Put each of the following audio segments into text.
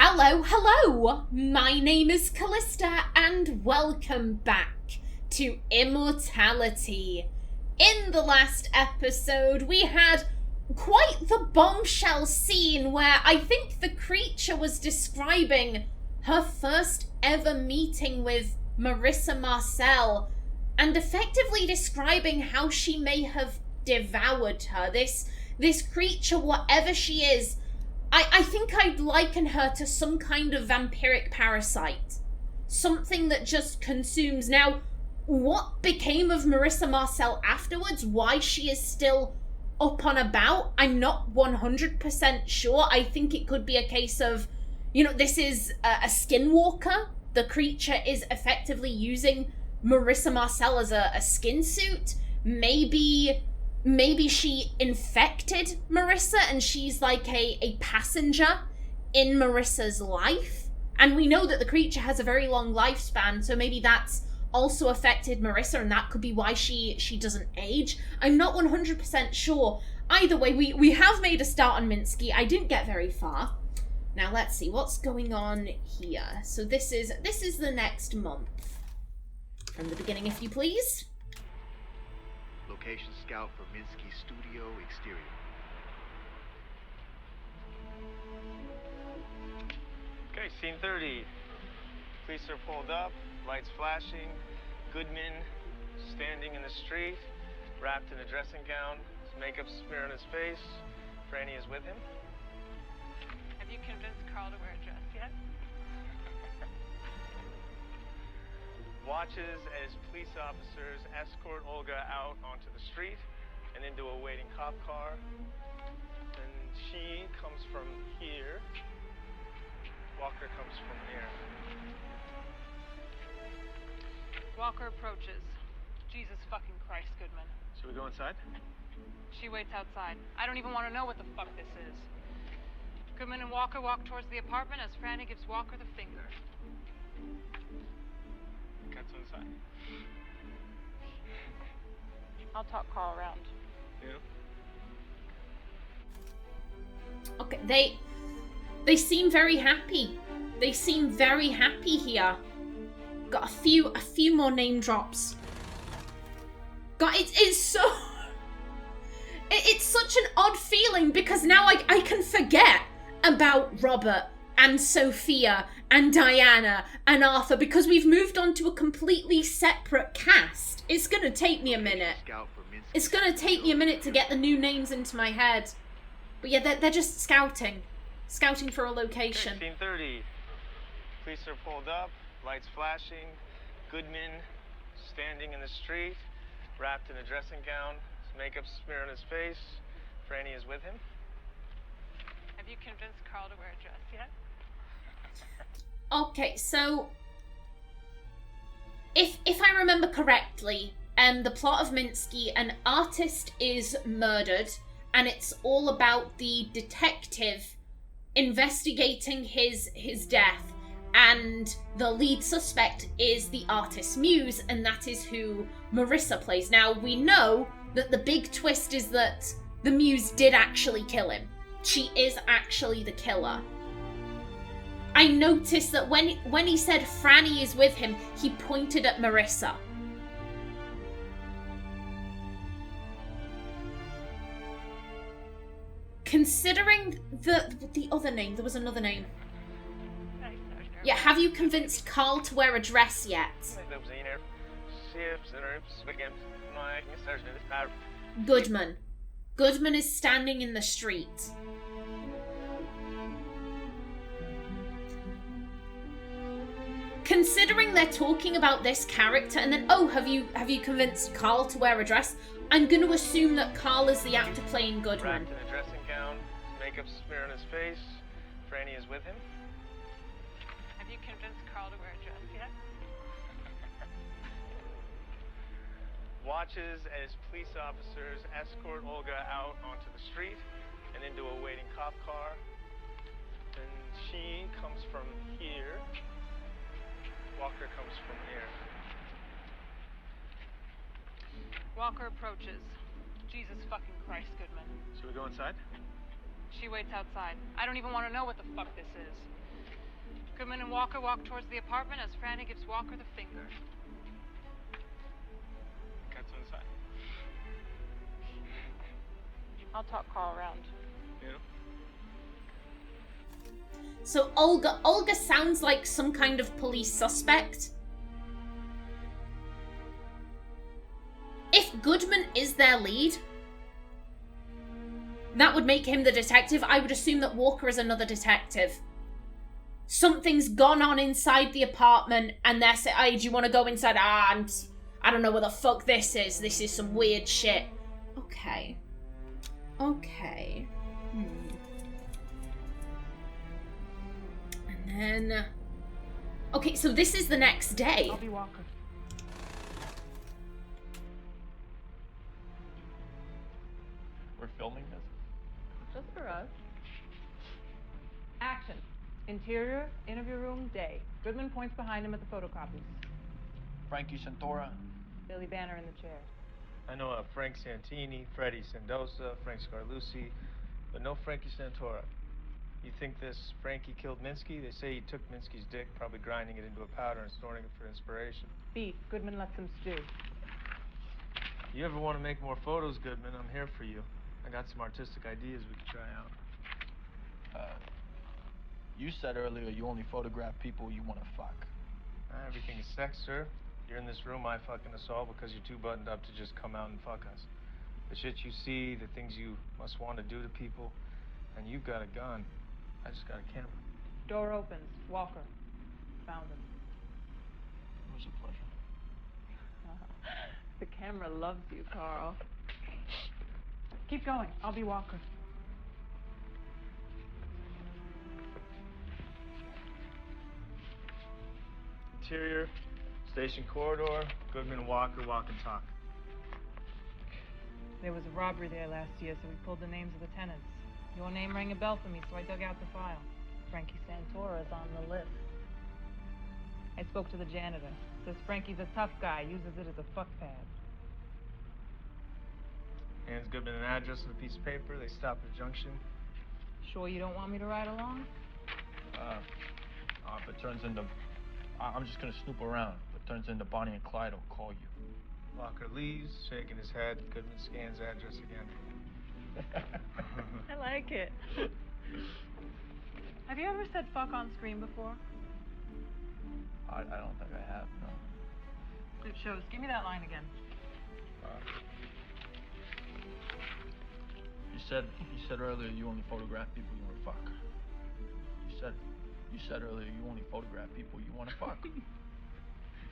Hello, my name is Kallista and welcome back to Immortality. In the last episode, we had quite the bombshell scene where I think the creature was describing her first ever meeting with Marissa Marcel and effectively describing how she may have devoured her. This creature, whatever she is, I think I'd liken her to some kind of vampiric parasite. Something that just consumes. Now, what became of Marissa Marcel afterwards? Why she is still up on about? I'm not 100% sure. I think it could be a case of, this is a skinwalker. The creature is effectively using Marissa Marcel as a skin suit. Maybe she infected Marissa and she's like a passenger in Marissa's life. And we know that the creature has a very long lifespan, so maybe that's also affected Marissa and that could be why she doesn't age. I'm not 100% sure. Either way, we have made a start on Minsky. I didn't get very far. Now let's see what's going on here. So this is the next month. From the beginning, if you please. Location scout for Minsky Studio exterior. Okay, scene 30. Police are pulled up, lights flashing. Goodman standing in the street, wrapped in a dressing gown, his makeup smear on his face. Franny is with him. Have you convinced Carl to wear a dress yet? Watches as police officers escort Olga out onto the street and into a waiting cop car. And she comes from here. Walker comes from here. Walker approaches. Jesus fucking Christ, Goodman. Should we go inside? She waits outside. I don't even want to know what the fuck this is. Goodman and Walker walk towards the apartment as Franny gives Walker the finger. Cuts on the side. I'll talk Carl around. Yeah. Okay, they seem very happy. They seem very happy here. Got a few more name drops. God, it's so... It's such an odd feeling because now I can forget about Robert and Sophia and Diana and Arthur because we've moved on to a completely separate cast. It's gonna take me a minute. It's gonna take me a minute to get the new names into my head. But yeah, they're just scouting. Scouting for a location. Okay, scene 30. Police are pulled up, lights flashing. Goodman standing in the street, wrapped in a dressing gown, his makeup smear on his face. Franny is with him. Have you convinced Carl to wear a dress yet? Okay, so if I remember correctly, the plot of Minsky, an artist is murdered, and it's all about the detective investigating his death, and the lead suspect is the artist's muse, and that is who Marissa plays. Now, we know that the big twist is that the muse did actually kill him. She is actually the killer. I noticed that when he said Franny is with him, he pointed at Marissa. Considering the other name, there was another name. Yeah, have you convinced Carl to wear a dress yet? Goodman. Goodman is standing in the street. Considering they're talking about this character and then, oh, have you convinced Carl to wear a dress? I'm going to assume that Carl is the actor playing Goodman. Wrapped in a dressing gown, makeup smear on his face. Franny is with him. Have you convinced Carl to wear a dress yet? Watches as police officers escort Olga out onto the street and into a waiting cop car. And she comes from here. Walker comes from here. Walker approaches. Jesus fucking Christ, Goodman. Should we go inside? She waits outside. I don't even want to know what the fuck this is. Goodman and Walker walk towards the apartment as Franny gives Walker the finger. Cat's on the side. I'll talk Carl around. Yeah. So Olga sounds like some kind of police suspect. If Goodman is their lead, that would make him the detective. I would assume that Walker is another detective. Something's gone on inside the apartment, and they're saying, "Hey, do you want to go inside?" I don't know what the fuck this is. This is some weird shit. Okay. Okay. And then... Okay, so this is the next day. I'll be Walker. We're filming this? Just for us. Action. Interior, interview room, day. Goodman points behind him at the photocopies. Frankie Santora. Billy Banner in the chair. I know Frank Santini, Freddie Sendoza, Frank Scarlucci, but no Frankie Santora. You think this Frankie killed Minsky? They say he took Minsky's dick, probably grinding it into a powder and storing it for inspiration. Beef. Goodman lets him stew. You ever want to make more photos, Goodman? I'm here for you. I got some artistic ideas we could try out. You said earlier you only photograph people you want to fuck. Everything is sex, sir. You're in this room, I fucking us all because you're too buttoned up to just come out and fuck us. The shit you see, the things you must want to do to people, and you've got a gun. I just got a camera. Door opens. Walker. Found him. It was a pleasure. The camera loves you, Carl. Keep going. I'll be Walker. Interior, station corridor, Goodman and Walker walk and talk. There was a robbery there last year, so we pulled the names of the tenants. Your name rang a bell for me, so I dug out the file. Frankie Santora is on the list. I spoke to the janitor. Says Frankie's a tough guy, uses it as a fuck pad. Hands Goodman an address on a piece of paper. They stop at a junction. Sure you don't want me to ride along? If it turns into... I'm just gonna snoop around. If it turns into Bonnie and Clyde, I'll call you. Walker leaves, shaking his head. Goodman scans address again. I like it. Have you ever said fuck on screen before? I don't think I have, no. It shows. Give me that line again. You said earlier you only photograph people you want to fuck. You said earlier you only photograph people you want to fuck.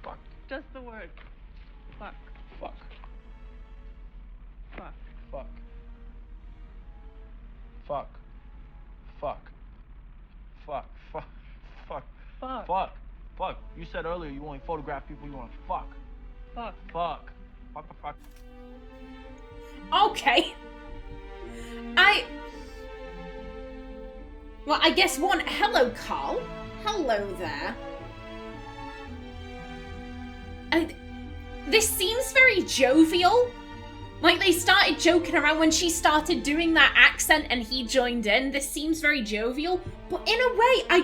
Fuck. Just the word. Fuck. Fuck. Fuck. Fuck. Fuck. Fuck. Fuck. Fuck. Fuck. Fuck. Fuck. Fuck. You said earlier you only photograph people you want to fuck. Fuck. Fuck. Fuck. Fuck. Okay. Well, I guess hello, Carl. Hello there. This seems very jovial. Like, they started joking around when she started doing that accent and he joined in. This seems very jovial. But in a way, I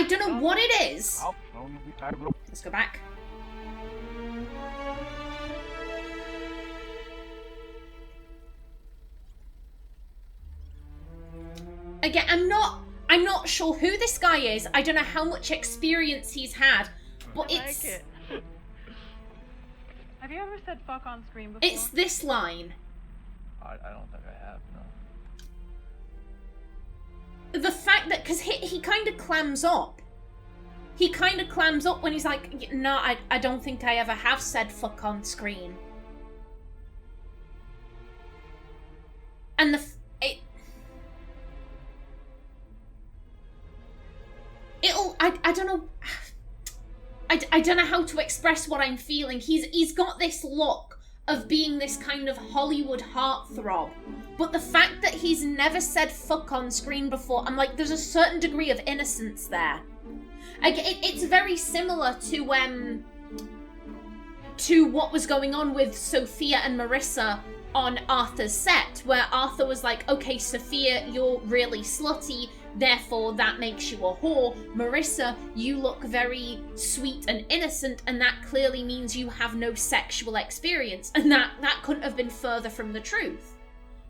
don't know what it is. Let's go back. Again, I'm not sure who this guy is. I don't know how much experience he's had, but it's... Like it. Have you ever said fuck on screen before? It's this line. I don't think I have, no. The fact that, because he kind of clams up. He kind of clams up when he's like, no, I don't think I ever have said fuck on screen. And I don't know. I don't know how to express what I'm feeling. He's got this look of being this kind of Hollywood heartthrob, but the fact that he's never said fuck on screen before, I'm like, there's a certain degree of innocence there. It's very similar to what was going on with Sophia and Marissa on Arthur's set, where Arthur was like, okay, Sophia, you're really slutty, therefore that makes you a whore. Marissa, you look very sweet and innocent, and that clearly means you have no sexual experience, and that couldn't have been further from the truth.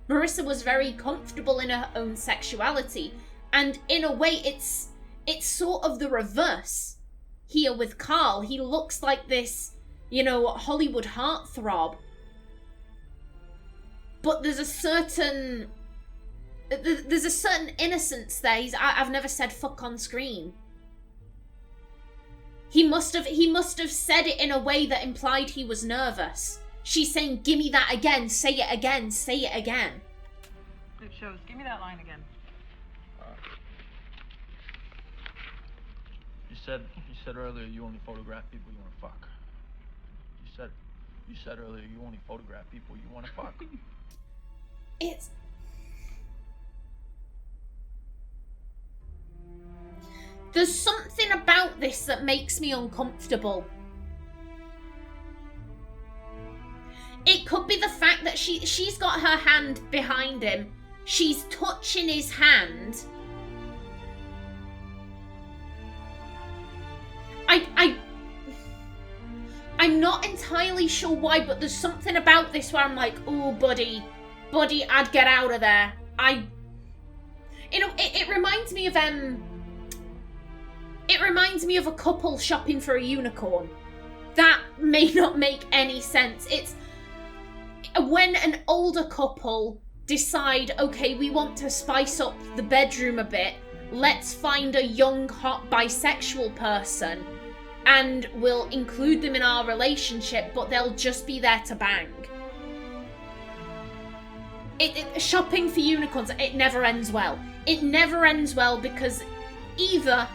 Marissa was very comfortable in her own sexuality, and in a way it's sort of the reverse here with Carl. He looks like this, Hollywood heartthrob, but there's a certain innocence there. I've never said fuck on screen. He must have said it in a way that implied he was nervous. She's saying, "Give me that again, say it again, say it again." It shows. Give me that line again. You said earlier you only photograph people you want to fuck. You said earlier you only photograph people you want to fuck. There's something about this that makes me uncomfortable. It could be the fact that she's got her hand behind him. She's touching his hand. I'm not entirely sure why, but there's something about this where I'm like, oh, buddy, I'd get out of there. It reminds me of a couple shopping for a unicorn. That may not make any sense. It's when an older couple decide, okay, we want to spice up the bedroom a bit, let's find a young, hot bisexual person and we'll include them in our relationship, but they'll just be there to bang. Shopping for unicorns, it never ends well. It never ends well because either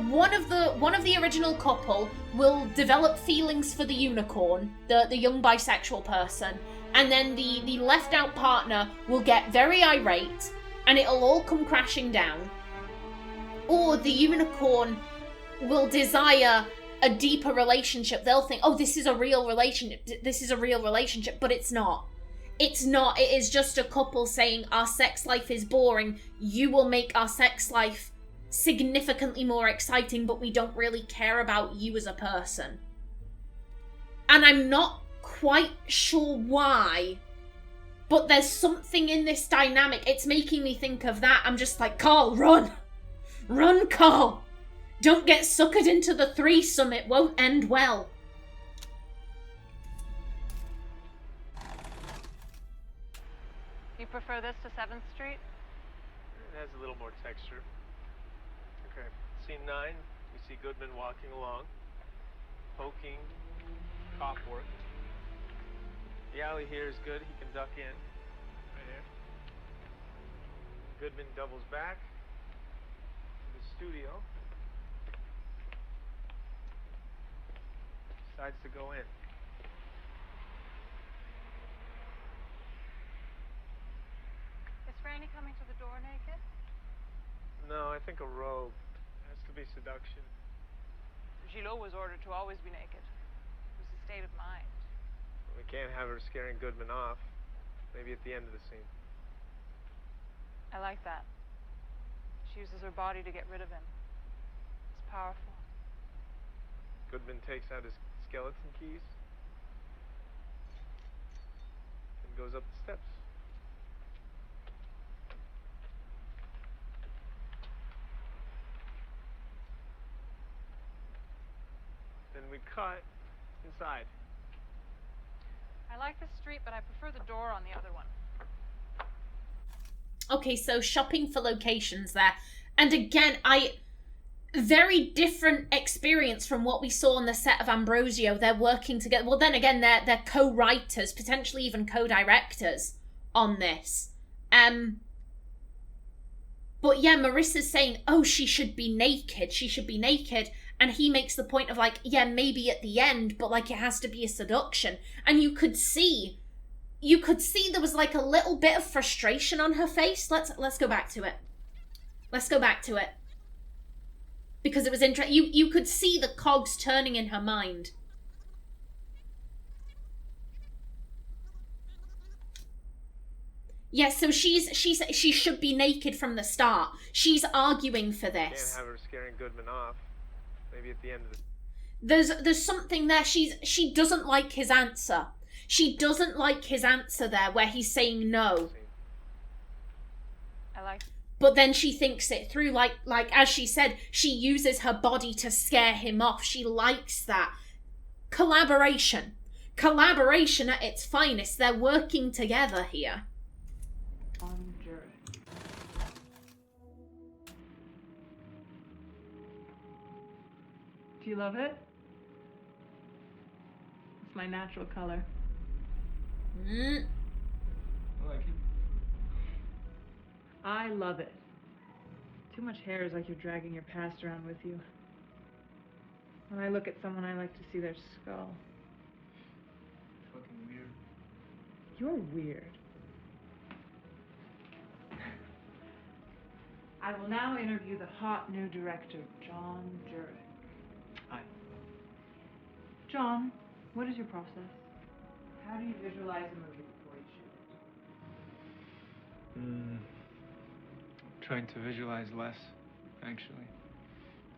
one of the original couple will develop feelings for the unicorn, the young bisexual person, and then the left out partner will get very irate and it'll all come crashing down. Or the unicorn will desire a deeper relationship. They'll think, oh, this is a real relationship, but it's not. It's not. It is just a couple saying our sex life is boring. You will make our sex life significantly more exciting, but we don't really care about you as a person. And I'm not quite sure why, but there's something in this dynamic. It's making me think of that. I'm just like, Carl, run! Run, Carl! Don't get suckered into the threesome. It won't end well. You prefer this to 7th Street? It has a little more texture. Okay, scene 9, we see Goodman walking along, poking, cop work. The alley here is good, he can duck in. Right here. Goodman doubles back to the studio. Decides to go in. Is Franny coming to the door naked? No, I think a robe. It has to be seduction. Gillot was ordered to always be naked. It was a state of mind. We can't have her scaring Goodman off. Maybe at the end of the scene. I like that. She uses her body to get rid of him. It's powerful. Goodman takes out his skeleton keys and goes up the steps. Then we cut inside. I like the street, but I prefer the door on the other one. Okay, so shopping for locations there. And again, very different experience from what we saw on the set of Ambrosio. They're working together. Well, then again, they're co-writers, potentially even co-directors on this. But yeah, Marissa's saying, oh, she should be naked. She should be naked. And he makes the point of like, yeah, maybe at the end, but like it has to be a seduction. And you could see there was like a little bit of frustration on her face. Let's go back to it. Let's go back to it. Because it was interesting. You could see the cogs turning in her mind. Yeah, so she should be naked from the start. She's arguing for this. Can't have her scaring Goodman off. Maybe at the end of the... There's something there. She doesn't like his answer. She doesn't like his answer there where he's saying no. I like... But then she thinks it through, like as she said, she uses her body to scare him off. She likes that. Collaboration at its finest. They're working together here. Do you love it? It's my natural color. I like it. I love it. Too much hair is like you're dragging your past around with you. When I look at someone, I like to see their skull. Fucking weird. You're weird. I will now interview the hot new director, John Jurek. Hi. John, what is your process? How do you visualize a movie before you shoot? Trying to visualize less, actually.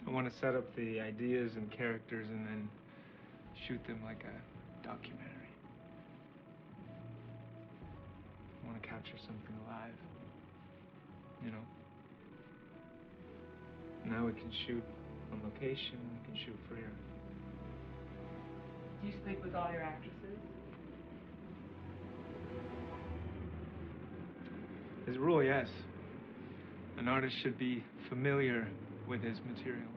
I want to set up the ideas and characters and then shoot them like a documentary. I want to capture something alive, you know? Now we can shoot on location, we can shoot freer. Do you sleep with all your actresses? As a rule, yes. An artist should be familiar with his material.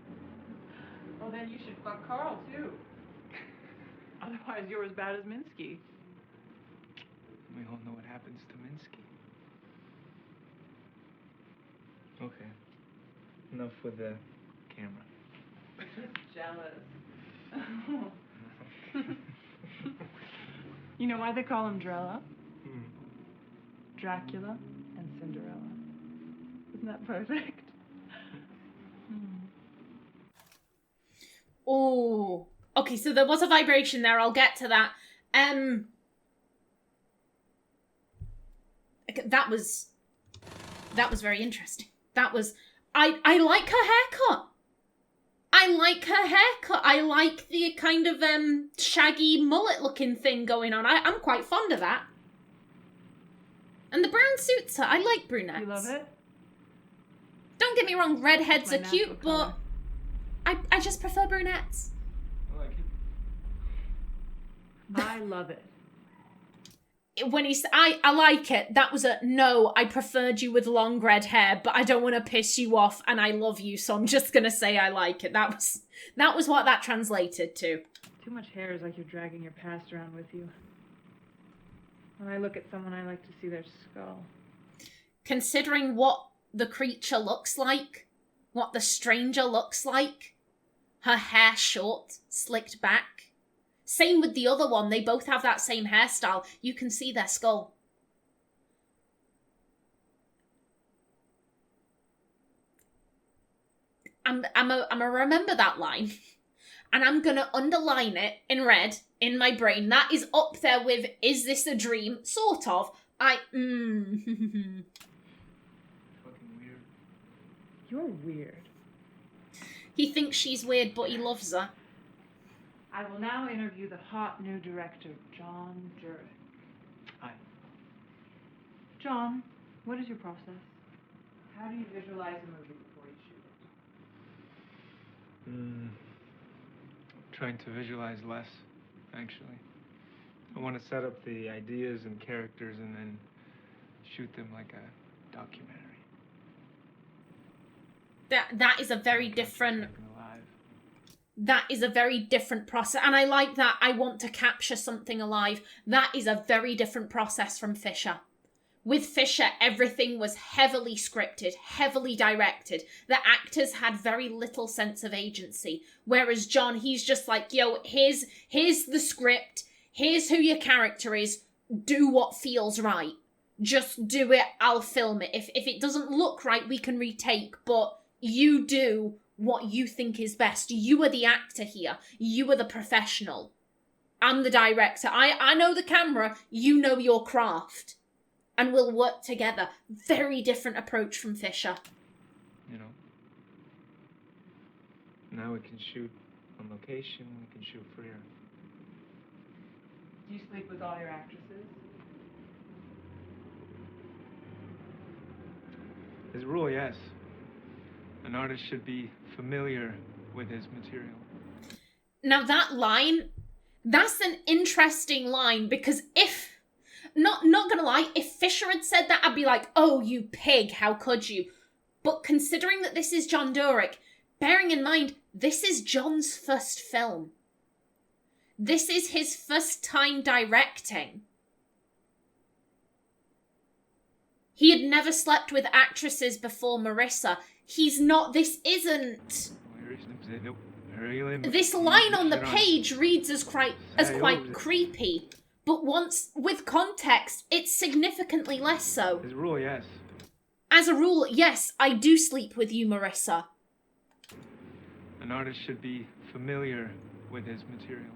Well, then you should fuck Carl, too. Otherwise, you're as bad as Minsky. We all know what happens to Minsky. Okay. Enough with the camera. Jealous. You know why they call him Drella? Dracula and Cinderella. Isn't that perfect? Oh, okay. So there was a vibration there. I'll get to that. That was very interesting. That was. I like her haircut. I like the kind of shaggy mullet looking thing going on. I'm quite fond of that. And the brown suits her. I like brunettes. You love it? Don't get me wrong, redheads are My cute, natural color. but I just prefer brunettes. I like it. I love it. When I like it, that was a no, I preferred you with long red hair, but I don't want to piss you off and I love you, so I'm just gonna say I like it. That was what that translated to. Too much hair is like you're dragging your past around with you. When I look at someone, I like to see their skull. Considering what the creature looks like, what the stranger looks like, her hair short, slicked back. Same with the other one, they both have that same hairstyle. You can see their skull. I'm a remember that line. And I'm gonna underline it in red in my brain. That is up there with, is this a dream? Sort of. Fucking weird. You're weird. He thinks she's weird, but he loves her. I will now interview the hot new director, John Jurek. Hi. John, what is your process? How do you visualize a movie before you shoot? Trying to visualize less, actually. I want to set up the ideas and characters and then shoot them like a documentary. That is a very different... Something alive. That is a very different process. And I like that. I want to capture something alive. That is a very different process from Fisher. With Fisher, everything was heavily scripted, heavily directed. The actors had very little sense of agency. Whereas John, he's just like, yo, here's the script. Here's who your character is. Do what feels right. Just do it. I'll film it. If it doesn't look right, we can retake. But you do what you think is best. You are the actor here. You are the professional. I'm the director. I know the camera. You know your craft. and we'll work together. Very different approach from Fisher. You know, now we can shoot on location, we can shoot freer. Do you sleep with all your actresses? As a rule, yes. An artist should be familiar with his material. Now that line, that's an interesting line, because if, not gonna lie, if Fisher had said that, I'd be like, oh, you pig, how could you? But considering that this is John Durick, bearing in mind, this is John's first film. This is his first time directing. He had never slept with actresses before Marissa. He's not, this isn't... This line on the page reads as quite creepy, but once, with context, it's significantly less so. As a rule, yes. As a rule, yes, I do sleep with you, Marissa. An artist should be familiar with his material.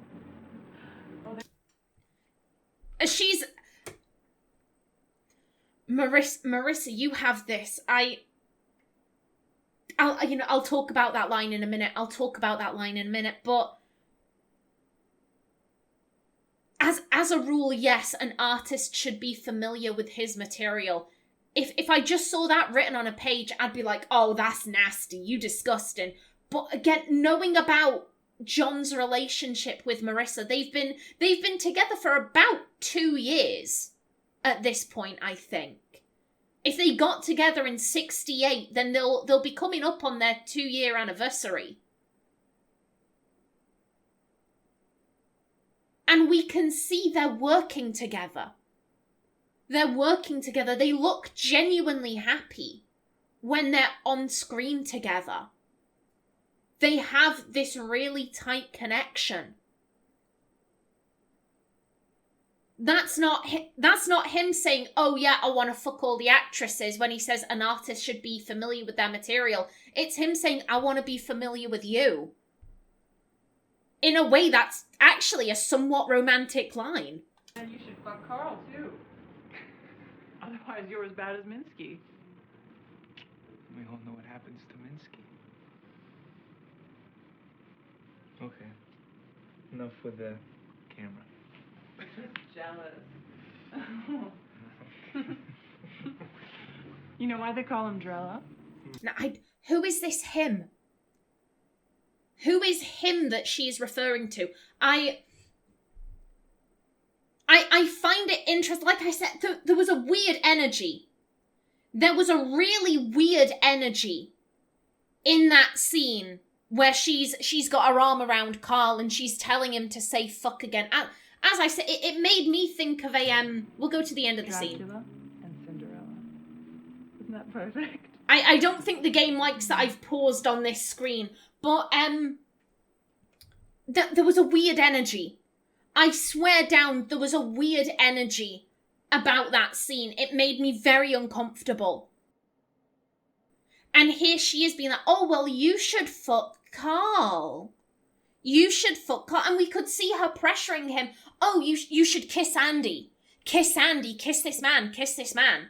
She's... Marissa, you have this. I'll talk about that line in a minute. But as a rule, yes, an artist should be familiar with his material. If I just saw that written on a page, I'd be like, oh, that's nasty, you disgusting. But again, knowing about John's relationship with Marissa, they've been together for about 2 years at this point, I think. If they got together in 1968, then they'll be coming up on their 2-year anniversary. And we can see they're working together. They look genuinely happy when they're on screen together. They have this really tight connection. That's not him saying, oh yeah, I want to fuck all the actresses, when he says an artist should be familiar with their material. It's him saying, I want to be familiar with you. In a way, that's actually a somewhat romantic line. And you should fuck Carl, too. Otherwise, you're as bad as Minsky. We all know what happens to Minsky. Okay. Enough with the camera. Jealous. You know why they call him Drella? Now, who is this him? Who is him that she is referring to? I find it interesting. Like I said, there was a weird energy. There was a really weird energy in that scene where she's got her arm around Carl and she's telling him to say fuck again. As I said, it made me think of a, we'll go to the end of the scene. Dracula and Cinderella. Isn't that perfect? I don't think the game likes that I've paused on this screen, but there was a weird energy. I swear down, there was a weird energy about that scene. It made me very uncomfortable. And here she is being like, oh, well, you should fuck Carl. You should fuck Carl. And we could see her pressuring him. Oh, you should kiss Andy. Kiss Andy. Kiss this man. Kiss this man.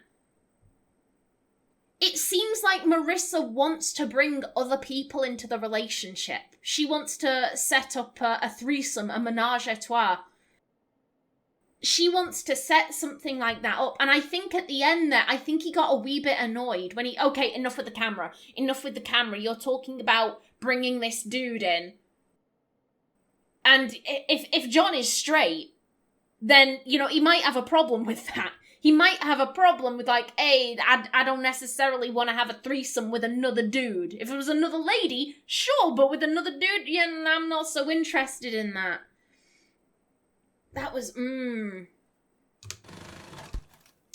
It seems like Marissa wants to bring other people into the relationship. She wants to set up a threesome, a menage a trois. She wants to set something like that up. And I think at the end there, I think he got a wee bit annoyed when okay, enough with the camera. Enough with the camera. You're talking about bringing this dude in. And if John is straight, then, he might have a problem with that. He might have a problem with, like, hey, I don't necessarily want to have a threesome with another dude. If it was another lady, sure, but with another dude, I'm not so interested in that. That was,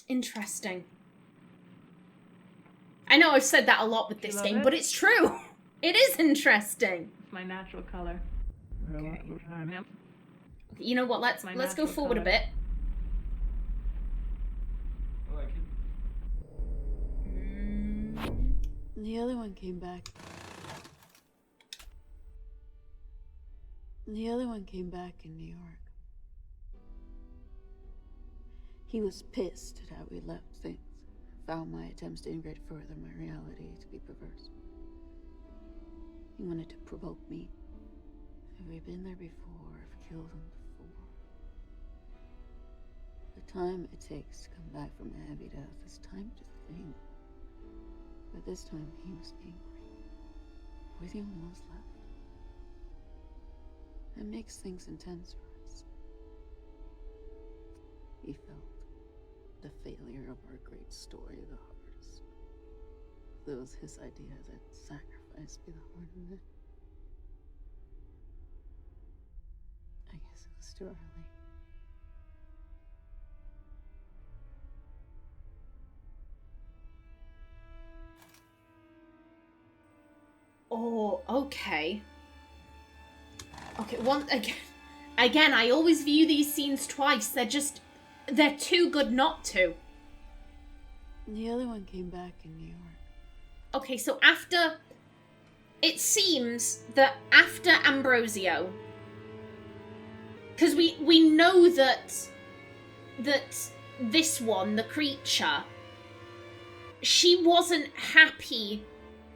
interesting. I know I've said that a lot with this game, but it's true. It is interesting. It's my natural color. Okay. You know what, let's go forward a bit. I like it. The other one came back. The other one came back in New York. He was pissed at how we left things, found my attempts to integrate further my reality to be perverse. He wanted to provoke me. Have we been there before? I've killed him before. The time it takes to come back from a heavy death is time to think. But this time he was angry. We're the only ones left. That makes things intense for us. He felt the failure of our great story the hardest. It was his idea that sacrifice be the heart of it. I guess it was too early. Oh, okay. Okay, again, I always view these scenes twice. They're too good not to. The other one came back in New York. Okay, so it seems that after Ambrosio, because we know that this one, the creature, she wasn't happy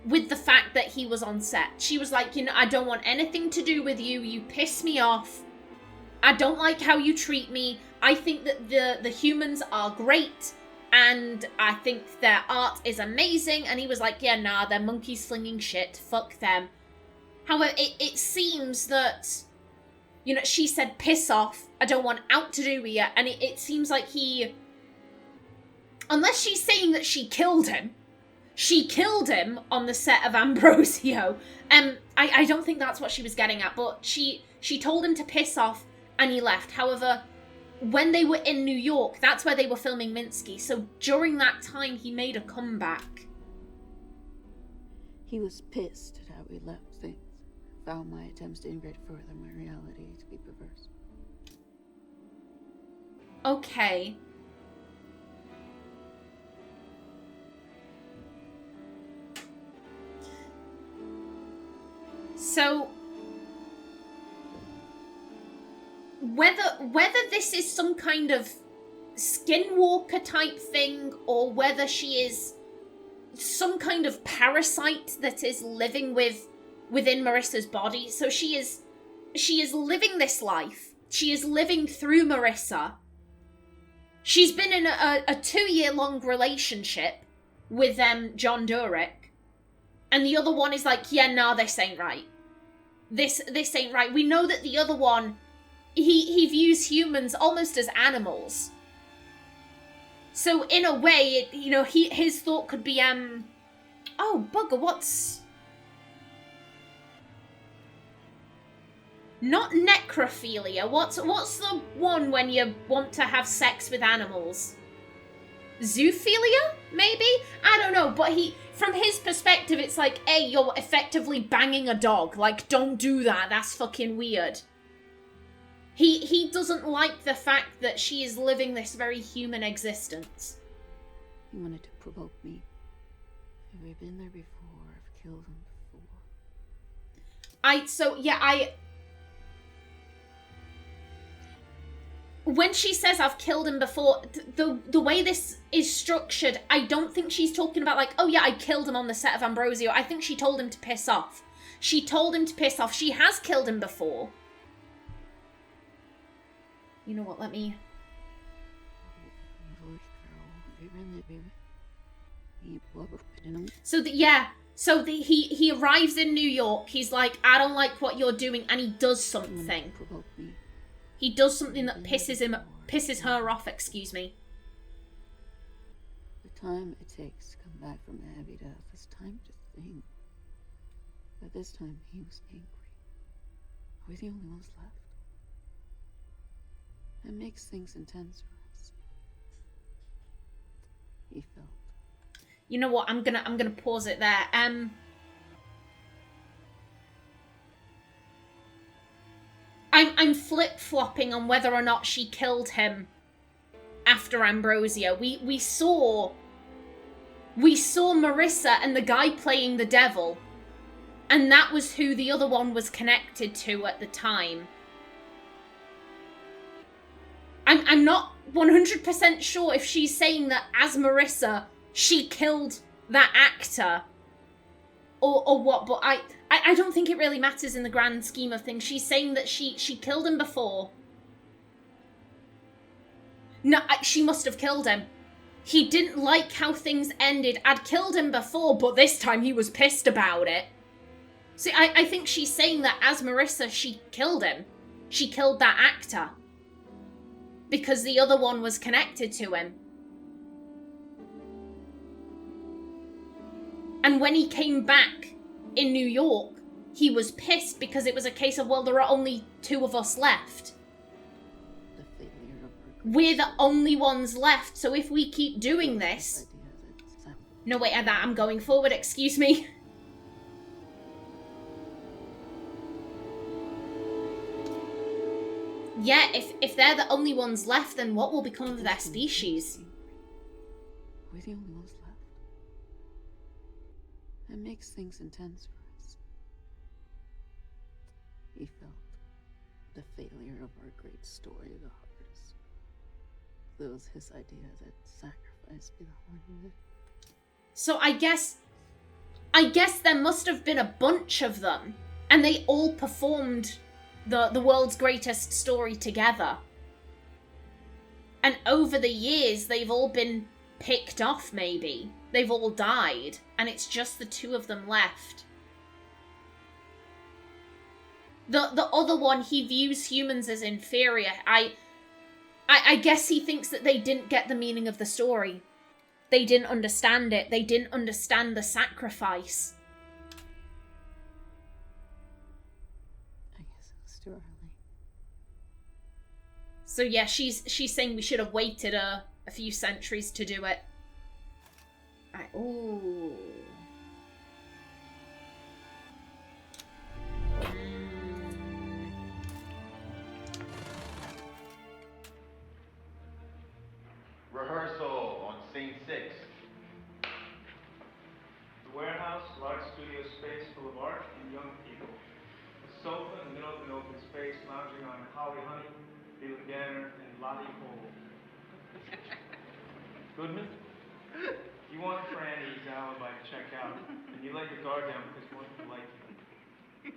with the fact that he was on set. She was like, I don't want anything to do with you. You piss me off. I don't like how you treat me. I think that the humans are great, and I think their art is amazing. And he was like, yeah, nah, they're monkeys slinging shit. Fuck them. However, it seems that, she said, piss off. I don't want out to do with you. And it seems like unless she's saying that she killed him on the set of Ambrosio. I don't think that's what she was getting at, but she told him to piss off and he left. However, when they were in New York, that's where they were filming Minsky. So during that time, he made a comeback. He was pissed at how we left things, found my attempts to integrate further my reality to be perverse. Okay. So, whether this is some kind of skinwalker type thing, or whether she is some kind of parasite that is living within Marissa's body, so she is living this life. She is living through Marissa. She's been in a 2-year-long relationship with John Durek, and the other one is like, yeah, nah, this ain't right. This ain't right. We know that the other one, he views humans almost as animals. So in a way, his thought could be, oh, bugger, what's... Not necrophilia. What's the one when you want to have sex with animals? Zoophilia, maybe? I don't know, but from his perspective, it's like, hey, you're effectively banging a dog. Like, don't do that. That's fucking weird. He doesn't like the fact that she is living this very human existence. He wanted to provoke me. Have we been there before? I've killed him before. When she says I've killed him before, the way this is structured, I don't think she's talking about like, oh yeah, I killed him on the set of Ambrosio. I think she told him to piss off. She told him to piss off. She has killed him before. You know what, let me... He arrives in New York. He's like, I don't like what you're doing, and he does something. He does something that pisses her off, excuse me. The time it takes to come back from a heavy death is time to think. But this time he was angry. We're the only ones left. That makes things intense for us. He felt. You know what? I'm gonna pause it there. I'm flip-flopping on whether or not she killed him after Ambrosio. We saw Marissa and the guy playing the devil, and that was who the other one was connected to at the time. I'm not 100% sure if she's saying that as Marissa, she killed that actor or what, but I don't think it really matters in the grand scheme of things. She's saying that she killed him before. No, she must have killed him. He didn't like how things ended. I'd killed him before, but this time he was pissed about it. See, I think she's saying that as Marissa, she killed him. She killed that actor. Because the other one was connected to him. And when he came back in New York, he was pissed because it was a case of, well, there are only 2 of us left. We're the only ones left, so if we keep doing this... No, wait, I'm going forward, excuse me. Yeah, if they're the only ones left, then what will become of their species? We're the only ones left. That makes things intense for us. He felt the failure of our great story the hardest. It was his idea that sacrifice be the heart of it. So I guess there must have been a bunch of them, and they all performed the world's greatest story together. And over the years, they've all been picked off, maybe. They've all died, and it's just the 2 of them left. The other one, he views humans as inferior. I guess he thinks that they didn't get the meaning of the story. They didn't understand it. They didn't understand the sacrifice. I guess it was too early. So yeah, she's saying we should have waited a few centuries to do it. Ooh. Rehearsal on scene 6. The warehouse, large studio space full of art and young people. A sofa in the middle of an open space, lounging on Holly Honey, Leland Ganner, and Lottie Hole. Goodman? You want Franny's alibi to check out, and you let your guard down because one people like you.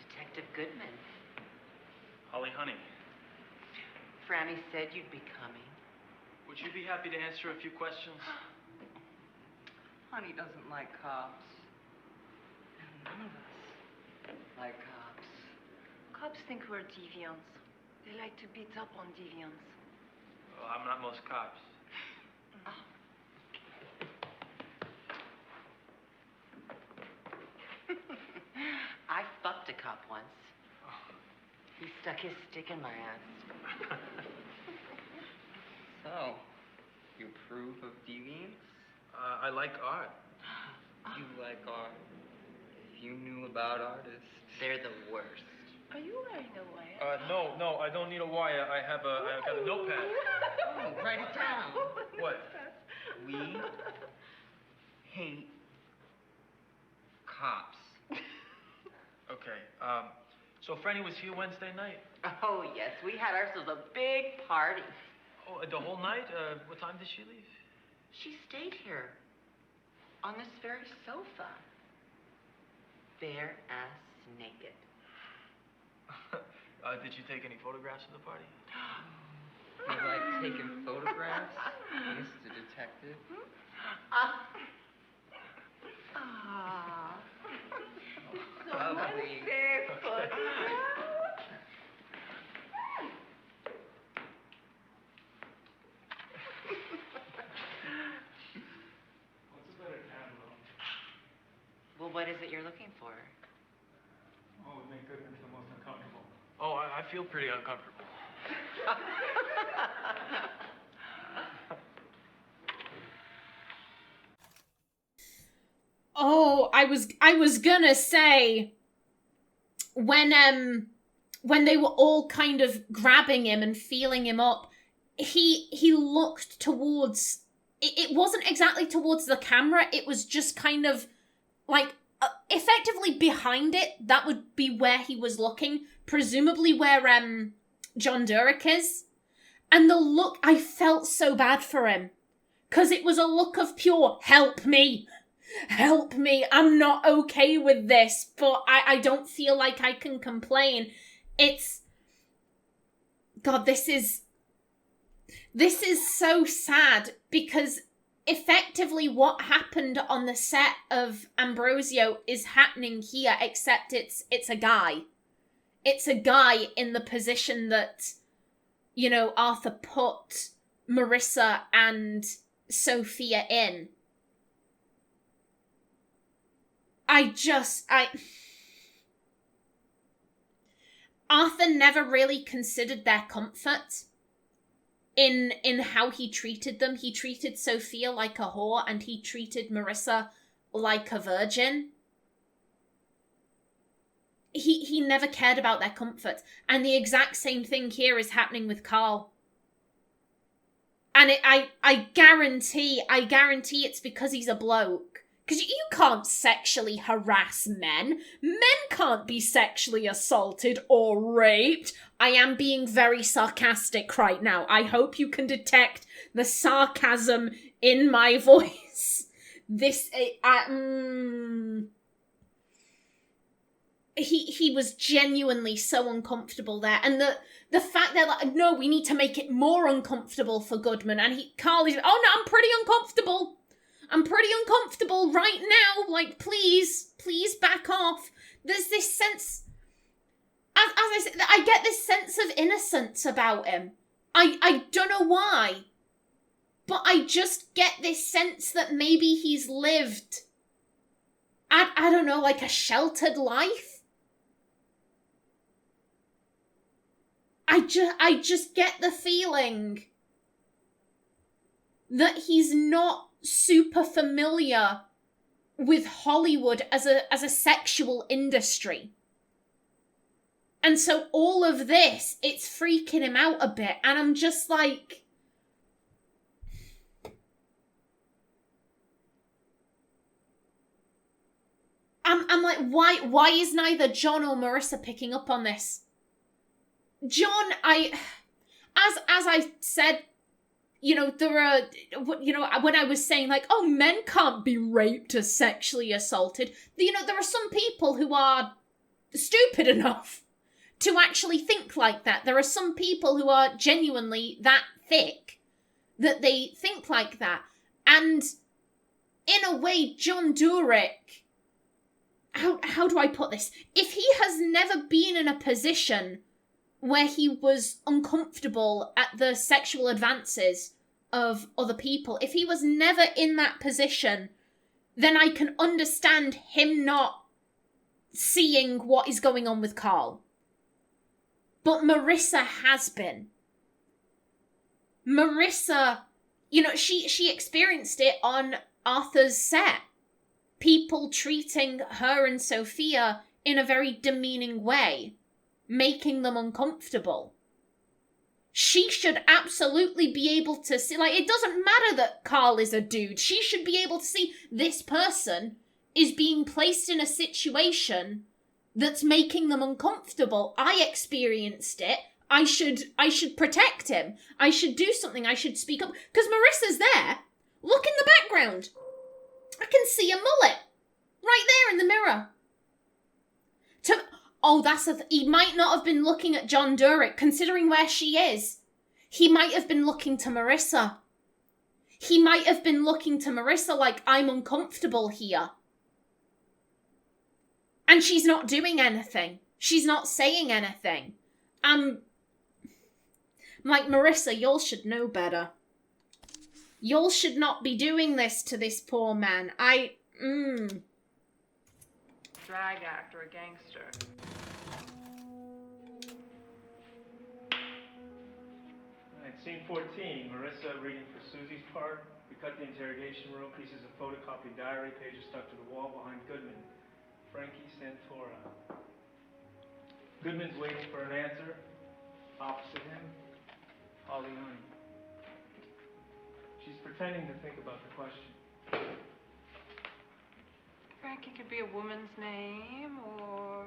Detective Goodman. Holly Honey. Franny said you'd be coming. Would you be happy to answer a few questions? Honey doesn't like cops. None of us like cops. Cops think we're deviants. They like to beat up on deviants. Well, I'm not most cops. I fucked a cop once. He stuck his stick in my ass. So, you approve of deviants? I like art. You like art. If you knew about artists... They're the worst. Are you wearing a wire? No, I don't need a wire. I've got a notepad. Oh, write it down. What? We hate cops. Okay, so Franny was here Wednesday night? Oh, yes. We had ourselves a big party. Oh, the whole night? What time did she leave? She stayed here. On this very sofa. Bare ass naked. Did you take any photographs of the party? You like taking photographs, Mr. Detective? Lovely. What's a better tableau? Well, what is it you're looking for? What would make Goodman feel most uncomfortable? Oh, I feel pretty uncomfortable. Oh, I was gonna say when they were all kind of grabbing him and feeling him up, he looked towards it wasn't exactly towards the camera, it was just kind of like effectively behind it. That would be where he was looking, presumably where John Durek is. And the look, I felt so bad for him. Because it was a look of pure, help me. Help me. I'm not okay with this. But I don't feel like I can complain. It's... God, this is so sad. Because effectively what happened on the set of Ambrosio is happening here. Except it's a guy. It's a guy in the position that... you know, Arthur put Marissa and Sophia in. Arthur never really considered their comfort in how he treated them. He treated Sophia like a whore and he treated Marissa like a virgin. He never cared about their comfort. And the exact same thing here is happening with Carl. And I guarantee it's because he's a bloke. Because you can't sexually harass men. Men can't be sexually assaulted or raped. I am being very sarcastic right now. I hope you can detect the sarcasm in my voice. He was genuinely so uncomfortable there. And the fact that, like, no, we need to make it more uncomfortable for Goodman. And Carl is, oh no, I'm pretty uncomfortable. I'm pretty uncomfortable right now. Like, please back off. There's this sense, as I said, I get this sense of innocence about him. I don't know why. But I just get this sense that maybe he's lived, I don't know, like a sheltered life. I just get the feeling that he's not super familiar with Hollywood as a sexual industry. And so all of this, it's freaking him out a bit. And I'm just like... I'm like, why is neither John or Marissa picking up on this? John, as I said, you know, there are, you know, when I was saying like, oh, men can't be raped or sexually assaulted, you know, there are some people who are stupid enough to actually think like that. There are some people who are genuinely that thick that they think like that. And in a way, John Durek, how do I put this? If he has never been in a position where he was uncomfortable at the sexual advances of other people, if he was never in that position, then I can understand him not seeing what is going on with Carl. But Marissa has been. Marissa, you know, she experienced it on Arthur's set. People treating her and Sophia in a very demeaning way, making them uncomfortable. She should absolutely be able to see, like, it doesn't matter that Carl is a dude. She should be able to see this person is being placed in a situation that's making them uncomfortable. I experienced it. I should protect him. I should do something. I should speak up. Because Marissa's there. Look in the background. I can see a mullet. Right there in the mirror. Oh, he might not have been looking at John Durek, considering where she is. He might have been looking to Marissa. He might have been looking to Marissa like, I'm uncomfortable here. And she's not doing anything. She's not saying anything. I'm like, Marissa, y'all should know better. Y'all should not be doing this to this poor man. Drag actor, a gangster. Alright, scene 14. Marissa reading for Susie's part. We cut the interrogation room. Pieces of photocopied diary. Pages stuck to the wall behind Goodman. Frankie Santora. Goodman's waiting for an answer. Opposite him, Holly Honey. She's pretending to think about the question. Frankie could be a woman's name or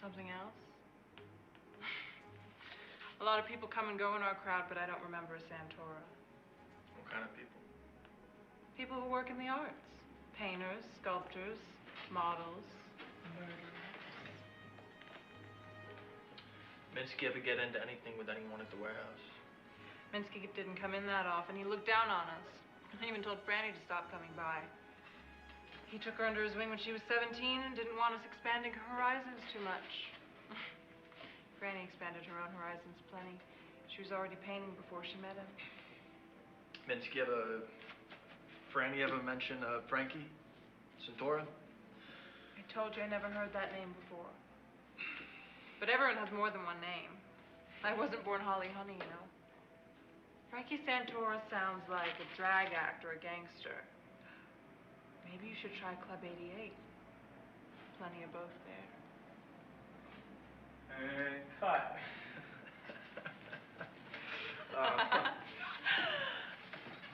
Something else? A lot of people come and go in our crowd, but I don't remember a Santora. What kind of people? People who work in the arts. Painters, sculptors, models, murderers. Minsky ever get into anything with anyone at the warehouse? Minsky didn't come in that often. He looked down on us. He even told Franny to stop coming by. He took her under his wing when she was 17 and didn't want us expanding her horizons too much. Franny expanded her own horizons plenty. She was already painting before she met him. Minsky Franny ever mention Frankie? Santora? I told you I never heard that name before. But everyone has more than one name. I wasn't born Holly Honey, you know. Frankie Santora sounds like a drag act or a gangster. Maybe you should try Club 88. Plenty of both there. And cut.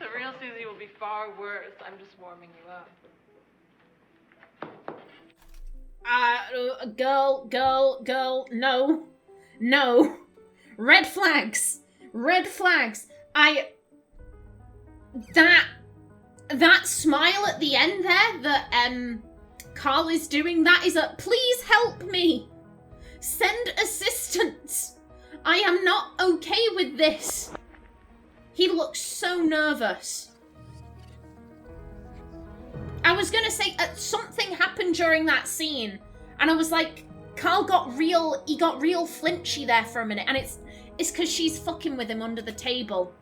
The real Susie will be far worse. I'm just warming you up. Girl, no. Red flags. That smile at the end there that Carl is doing, that is a please help me. Send assistance. I am not okay with this. He looks so nervous. I was gonna say something happened during that scene, and I was like, Carl got real flinchy there for a minute, and it's because she's fucking with him under the table.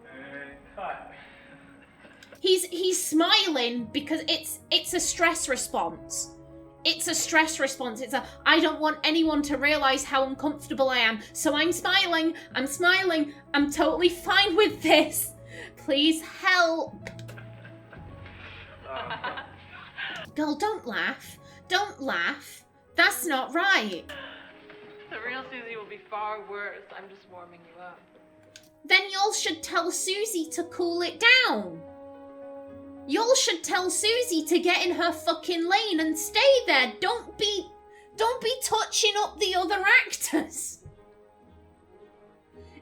And cut. He's smiling because it's a stress response. It's a stress response. It's a, I don't want anyone to realize how uncomfortable I am, so I'm smiling. I'm totally fine with this. Please help. Girl, don't laugh. That's not right. The real Susie will be far worse. I'm just warming you up. Then y'all should tell Susie to cool it down. Y'all should tell Susie to get in her fucking lane and stay there. Don't be touching up the other actors.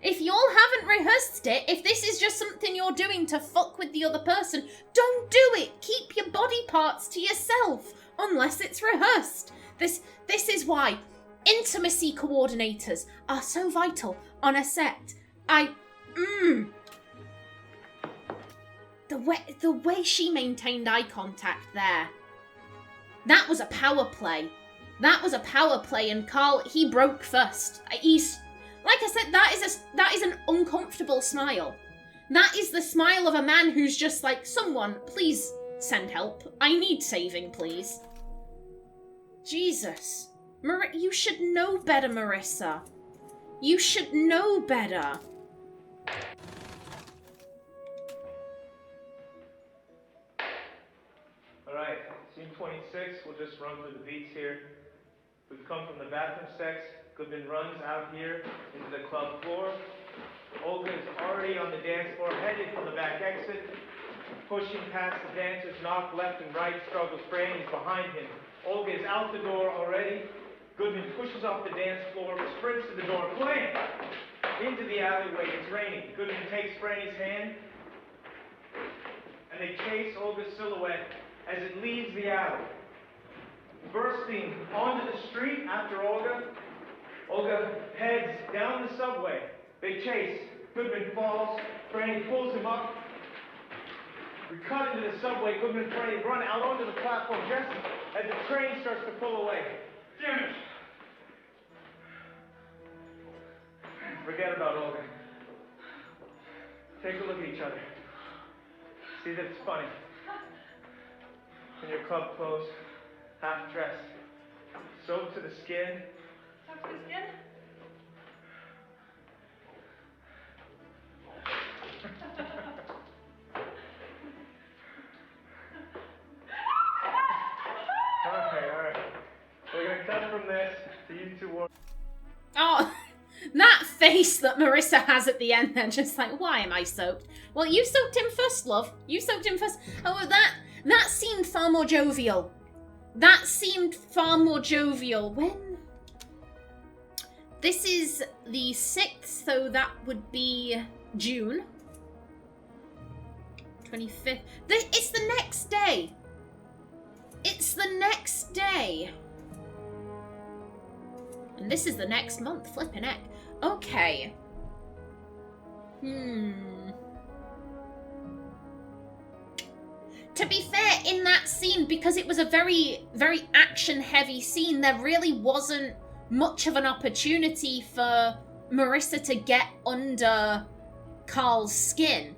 If y'all haven't rehearsed it, if this is just something you're doing to fuck with the other person, don't do it. Keep your body parts to yourself, unless it's rehearsed. This is why intimacy coordinators are so vital on a set. The way she maintained eye contact there. That was a power play. And Carl, he broke first. He's, like I said, that is an uncomfortable smile. That is the smile of a man who's just like, someone, please send help. I need saving, please. Jesus. You should know better, Marissa. You should know better. Alright, scene 26, we'll just run through the beats here. We've come from the bathroom sex. Goodman runs out here into the club floor. Olga is already on the dance floor, headed for the back exit. Pushing past the dancers, knock left and right, struggles. Franny is behind him. Olga is out the door already. Goodman pushes off the dance floor, sprints to the door, blam! Into the alleyway. It's raining. Goodman takes Franny's hand, and they chase Olga's silhouette as it leaves the alley. Bursting onto the street after Olga, Olga heads down the subway. They chase. Goodman falls. Franny pulls him up. We cut into the subway. Goodman and Franny run out onto the platform just as the train starts to pull away. Damn it! Forget about Olga. Take a look at each other. See that it's funny. In your club clothes, half dressed, soaked to the skin. Soaked to the skin? Alright. We're gonna cut from this to you two war. Oh, that face that Marissa has at the end then, just like, why am I soaked? Well, you soaked him first, love. You soaked him first. Oh, that seemed far more jovial. When This is the 6th, so that would be June 25th. It's the next day. It's the next day. And this is the next month. Flippin' heck. Okay. To be fair, in that scene, because it was a very, very action-heavy scene, there really wasn't much of an opportunity for Marissa to get under Carl's skin.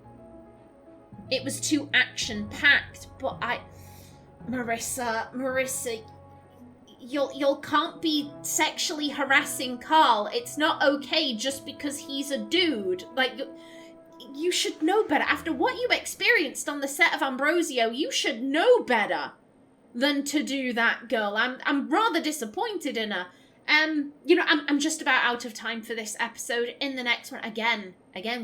It was too action-packed, but Marissa, you can't be sexually harassing Carl. It's not okay just because he's a dude. Like, you should know better. After what you experienced on the set of Ambrosio, you should know better than to do that, girl. I'm rather disappointed in her. You know, I'm just about out of time for this episode. In the next one, again,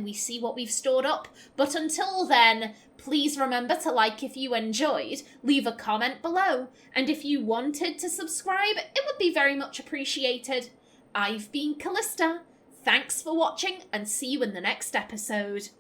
we see what we've stored up. But until then, please remember to like if you enjoyed, leave a comment below, and if you wanted to subscribe, it would be very much appreciated. I've been Kallista. Thanks for watching, and see you in the next episode.